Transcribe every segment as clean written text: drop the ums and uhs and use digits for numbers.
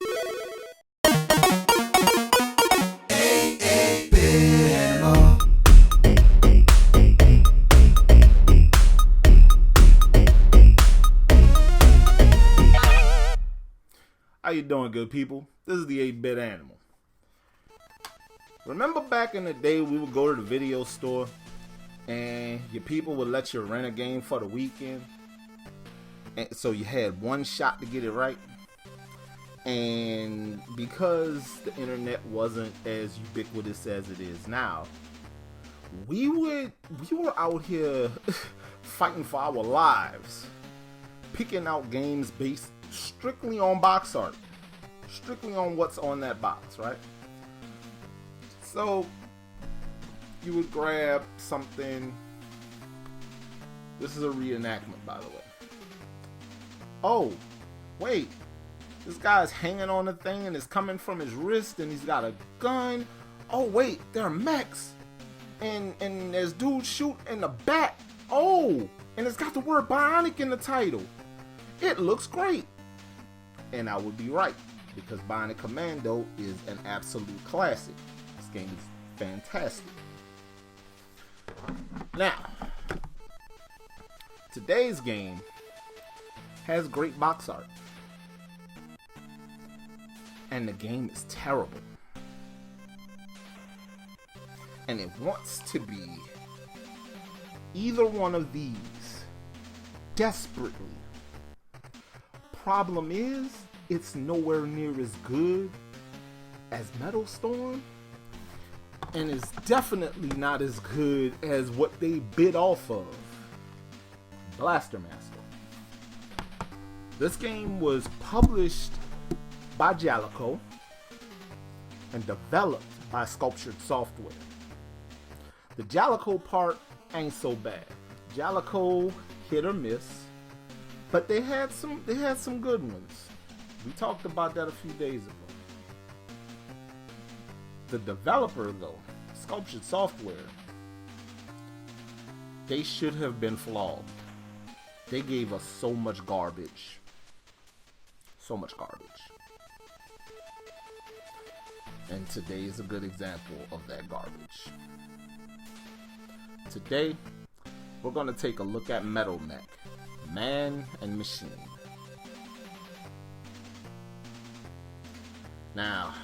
How you doing, good people? This is the 8-Bit Animal. Remember back in the day we would go to the video store and your people would let you rent a game for the weekend, and so you had one shot to get it right? And because the internet wasn't as ubiquitous as it is now, we were out here fighting for our lives, picking out games based strictly on box art, strictly on what's on that box, right? So you would grab something. This is a reenactment, by the way. Oh, wait, this guy's hanging on a thing and it's coming from his wrist and he's got a gun. Oh wait, there are mechs and there's dudes shooting in the back. Oh, and it's got the word bionic in the title. It looks great. And I would be right, because Bionic Commando is an absolute classic. This game is fantastic. Now, today's game has great box art. And the game is terrible. And it wants to be either one of these desperately. Problem is, it's nowhere near as good as Metal Storm, and it's definitely not as good as what they bit off of, Blaster Master. This game was published by Jaleco and developed by Sculptured Software. The Jaleco part ain't so bad. Jaleco hit or miss, but they had some good ones. We talked about that a few days ago. The developer, though, Sculptured Software, they should have been flawed. They gave us so much garbage. So much garbage. And today is a good example of that garbage. Today, we're going to take a look at Metal Mech, Man and Machine. Now,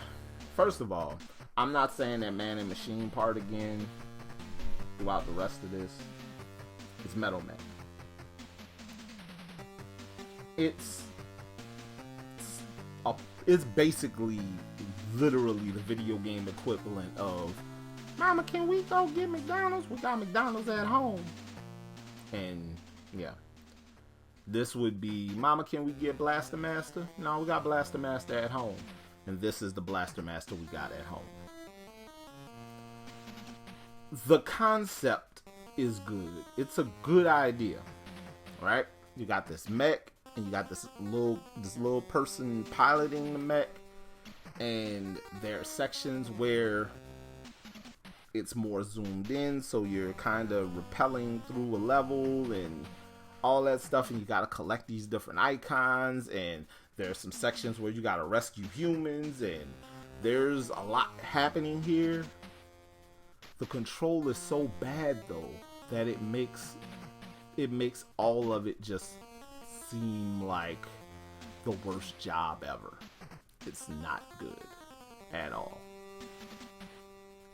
first of all, I'm not saying that Man and Machine part again throughout the rest of this. It's Metal Mech. It's basically literally the video game equivalent of, Mama, can we go get McDonald's? We got McDonald's at home. And yeah, this would be, Mama, can we get Blaster Master? No, we got Blaster Master at home. And this is the Blaster Master we got at home. The concept is good. It's a good idea, right? You got this mech, and you got this little person piloting the mech, and there are sections where it's more zoomed in, so you're kind of rappelling through a level and all that stuff, and you got to collect these different icons, and there's some sections where you got to rescue humans, and there's a lot happening here. The control is so bad though that it makes all of it just seem like the worst job ever. It's not good at all.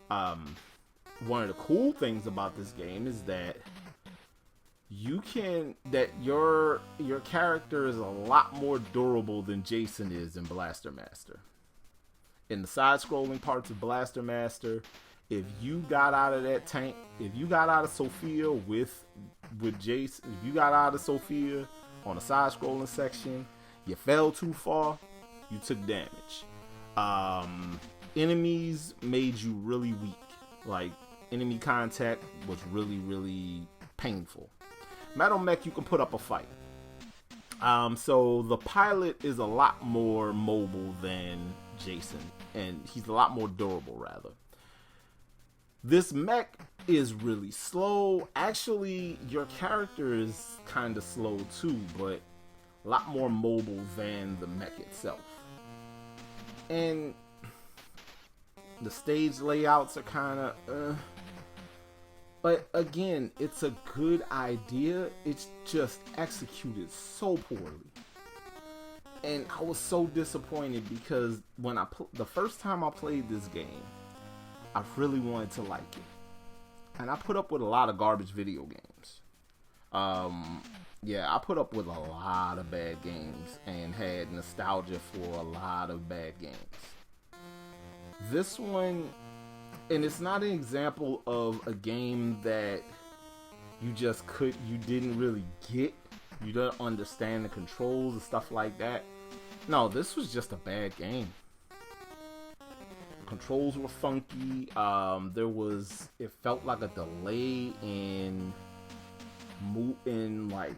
One of the cool things about this game is that your character is a lot more durable than Jason is in Blaster Master. In the side-scrolling parts of Blaster Master, if you got out of that tank, if you got out of Sophia with Jason, if you got out of Sophia on a side-scrolling section, you fell too far, you took damage. Enemies made you really weak. Like, enemy contact was really, really painful. Metal Mech, you can put up a fight. So the pilot is a lot more mobile than Jason, and he's a lot more durable, rather. This mech is really slow. Actually, your character is kind of slow too, but a lot more mobile than the mech itself. And the stage layouts are kind of but again, it's a good idea. It's just executed so poorly. And I was so disappointed because when the first time I played this game, I really wanted to like it. And I put up with a lot of garbage video games. Yeah, I put up with a lot of bad games and had nostalgia for a lot of bad games. This one, and it's not an example of a game that you didn't really get. You don't understand the controls and stuff like that. No, this was just a bad game. Controls were funky. It felt like a delay in like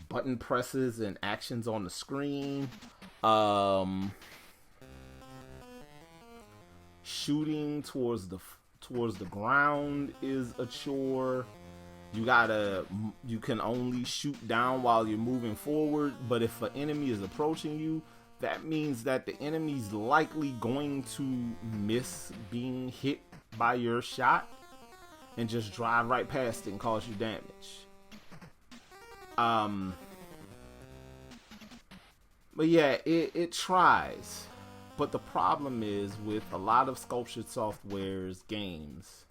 button presses and actions on the screen. Shooting towards the ground is a chore. You can only shoot down while you're moving forward, but if an enemy is approaching you, that means that the enemy's likely going to miss being hit by your shot and just drive right past it and cause you damage. But yeah, it tries. But the problem is with a lot of Sculptured Software's games,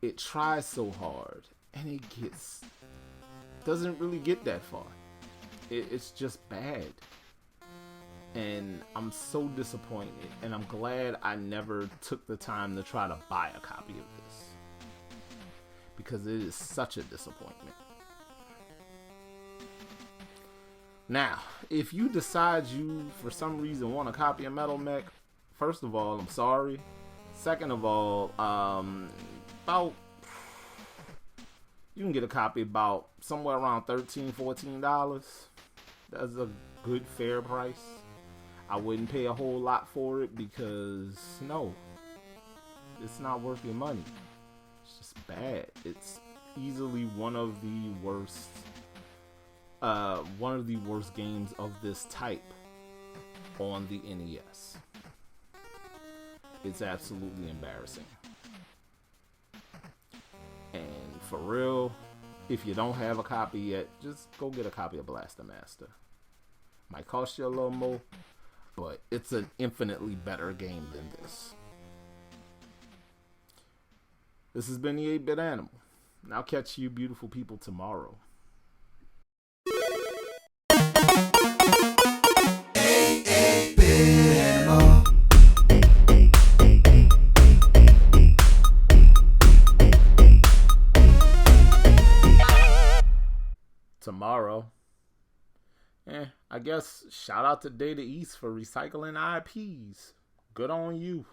it tries so hard and it doesn't really get that far. It's just bad. And I'm so disappointed, and I'm glad I never took the time to try to buy a copy of this, because it is such a disappointment. Now, if you decide you, for some reason, want a copy of Metal Mech, first of all, I'm sorry. Second of all, you can get a copy about somewhere around $13, $14. That's a good, fair price. I wouldn't pay a whole lot for it because, no, it's not worth your money. It's just bad. It's easily one of the worst games of this type on the NES. It's absolutely embarrassing. And for real, if you don't have a copy yet, just go get a copy of Blaster Master. Might cost you a little more, but it's an infinitely better game than this. This has been the 8-Bit Animal. And I'll catch you beautiful people tomorrow. Tomorrow. I guess shout out to Data East for recycling IPs. Good on you.